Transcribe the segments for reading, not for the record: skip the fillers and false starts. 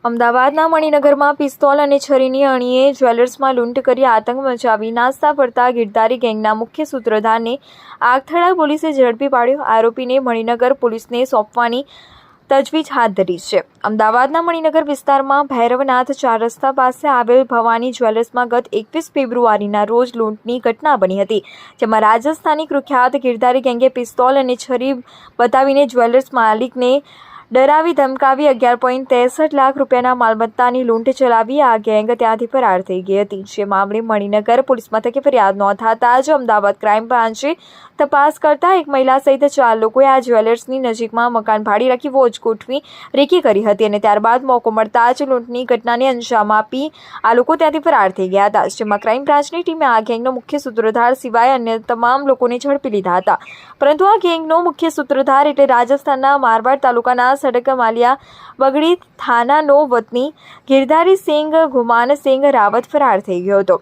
અમદાવાદના મણિનગરમાં પિસ્તોલ અને છરીની અણીએ જ્વેલર્સમાં લૂંટ કરી આતંક મચાવી નાસતા ફરતા ગિરધારી ગેંગના મુખ્ય સૂત્રધારને આગથળા પોલીસે ઝડપી પાડ્યો. આરોપીને મણિનગર પોલીસને સોંપવાની તજવીજ હાથ ધરી છે. અમદાવાદના મણિનગર વિસ્તારમાં ભૈરવનાથ 4 રસ્તા પાસે આવેલ ભવાની જ્વેલર્સમાં ગત 21 ફેબ્રુઆરીના રોજ લૂંટની ઘટના બની હતી, જેમાં રાજસ્થાની કુખ્યાત ગિરધારી ગેંગે પિસ્તોલ અને છરી બતાવીને જ્વેલર્સ માલિકને ડરાવી ધમકાવી 11.63 લાખ રૂપિયાના માલમત્તાની લૂંટ ચલાવી આ ગેંગ ત્યાંથી ફરાર થઈ ગઈ હતી. જે મામલે મણિનગર પોલીસ મથકે ફરિયાદ નોંધાતા જ અમદાવાદ ક્રાઇમ બ્રાન્ચે તપાસ કરતા એક મહિલા સહિત 4 લોકોએ આ જ્વેલર્સની નજીકમાં મકાન ભાડી રાખી વોચ ગોઠવી રેકી કરી હતી અને ત્યારબાદ મોકો મળતા જ લૂંટની ઘટનાને અંજામ આપી આ લોકો ત્યાંથી ફરાર થઈ ગયા હતા. જેમાં ક્રાઇમ બ્રાન્ચની ટીમે આ ગેંગનો મુખ્ય સૂત્રધાર સિવાય અન્ય તમામ લોકોને ઝડપી લીધા હતા. પરંતુ આ ગેંગનો મુખ્ય સૂત્રધાર એટલે રાજસ્થાનના મારવાડ તાલુકાના સડક માલિયા બગડી થાનાનો વતની ગિરધારી સિંઘ ગુમાન સિંઘ રાવત ફરાર થઈ ગયો હતો.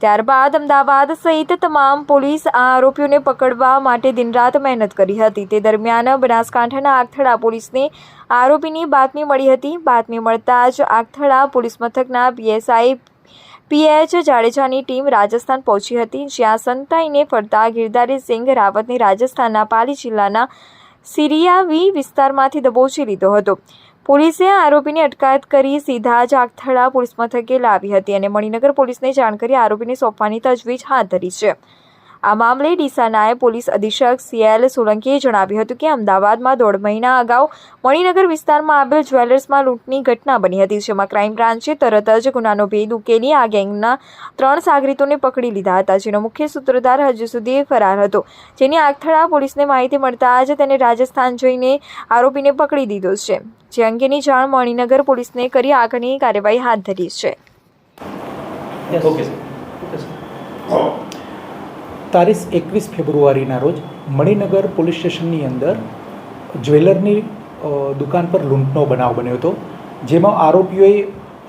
ત્યારબાદ અમદાવાદ સહિત તમામ પોલીસ આ આરોપીઓને પકડવા માટે દિનરાત મહેનત કરી હતી. તે દરમિયાન બનાસકાંઠાના આગથળા પોલીસને આરોપીની બાતમી મળી હતી. બાતમી મળતા જ આગથળા પોલીસ મથકના પીએસઆઈ પીએચ જાડેજાની ટીમ રાજસ્થાન પહોંચી હતી, જ્યાં સંતાઈને ફરતા ગિરધારી સિંઘ રાવતને રાજસ્થાનના પાલી જિલ્લાના સિરિયાવી વિસ્તારમાંથી દબોચી લીધો હતો. પોલીસે આરોપીની અટકાયત કરી સીધા જ આગથળા પોલીસ મથકે લાવી હતી અને મણિનગર પોલીસને જાણ કરી આરોપીને સોંપવાની તજવીજ હાથ ધરી છે. આ મામલે ડીસા નાયબ પોલીસ અધિક્ષક CL સોલંકીએ જણાવ્યું હતું કે અમદાવાદમાં 1.5 મહિના અગાઉ મણિનગર વિસ્તારમાં આવેલ જ્વેલર્સમાં લૂંટની ઘટના બની હતી, જેમાં ક્રાઇમ બ્રાન્ચે તરત જ ગુનાનો ભેદ ઉકેલી આ ગેંગના 3 સાગરીતોને પકડી લીધા હતા, જેનો મુખ્ય સૂત્રધાર હજુ સુધી ફરાર હતો. જેની આગથળા પોલીસને માહિતી મળતા જ તેને રાજસ્થાન જઈને આરોપીને પકડી દીધો છે, જે અંગેની જાણ મણિનગર પોલીસને કરી આગળની કાર્યવાહી હાથ ધરી છે. તારીખ 21 ફેબ્રુઆરીના રોજ મણિનગર પોલીસ સ્ટેશનની અંદર જ્વેલરની દુકાન પર લૂંટનો બનાવ બન્યો હતો, જેમાં આરોપીઓએ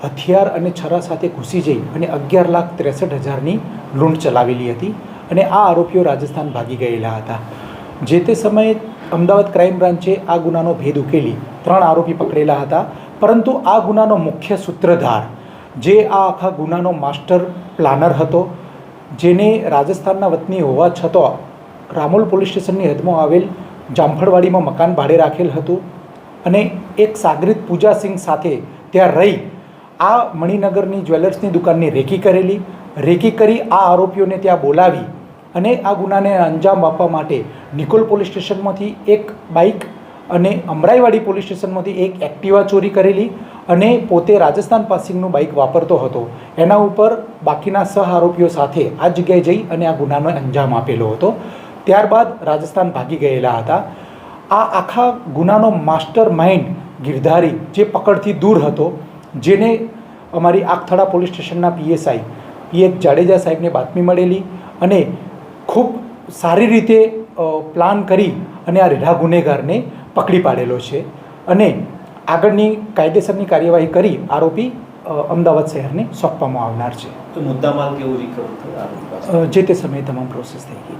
હથિયાર અને છરા સાથે ઘૂસી જઈ અને 11,63,000ની લૂંટ ચલાવેલી હતી અને આ આરોપીઓ રાજસ્થાન ભાગી ગયેલા હતા. જે તે સમયે અમદાવાદ ક્રાઇમ બ્રાન્ચે આ ગુનાનો ભેદ ઉકેલી 3 આરોપી પકડેલા હતા, પરંતુ આ ગુનાનો મુખ્ય સૂત્રધાર જે આ આખા ગુનાનો માસ્ટર પ્લાનર હતો, જેને રાજસ્થાનના વતની હોવા છતાં રામોલ પોલીસ સ્ટેશનની હદમાં આવેલ જામફળવાડીમાં મકાન ભાડે રાખેલ હતું અને એક સાગરીત પૂજા સિંઘ સાથે ત્યાં રહી આ મણિનગરની જ્વેલર્સની દુકાનની રેકી કરી આ આરોપીઓને ત્યાં બોલાવી અને આ ગુનાને અંજામ આપવા માટે નિકોલ પોલીસ સ્ટેશનમાંથી એક બાઇક અને અમરાઈવાડી પોલીસ સ્ટેશનમાંથી એક એક્ટિવા ચોરી કરેલી અને પોતે રાજસ્થાન પાસિંગનું બાઇક વાપરતો હતો. એના ઉપર બાકીના સહ આરોપીઓ સાથે આ જગ્યાએ જઈ અને આ ગુનાનો અંજામ આપેલો હતો. ત્યારબાદ રાજસ્થાન ભાગી ગયેલા હતા. આ આખા ગુનાનો માસ્ટર માઇન્ડ ગિરધારી જે પકડથી દૂર હતો, જેને અમારી આગથળા પોલીસ સ્ટેશનના PSI PH જાડેજા સાહેબને બાતમી મળેલી અને ખૂબ સારી રીતે પ્લાન કરી અને આ રેઢા ગુનેગારને પકડી પાડેલો છે અને આગળની કાયદેસરની કાર્યવાહી કરી આરોપી અમદાવાદ શહેરને સોંપવામાં આવનાર છે. તો મુદ્દામાલ કેવું રિકવર થયો? જે તે સમયે તમામ પ્રોસેસ થઈ ગઈ.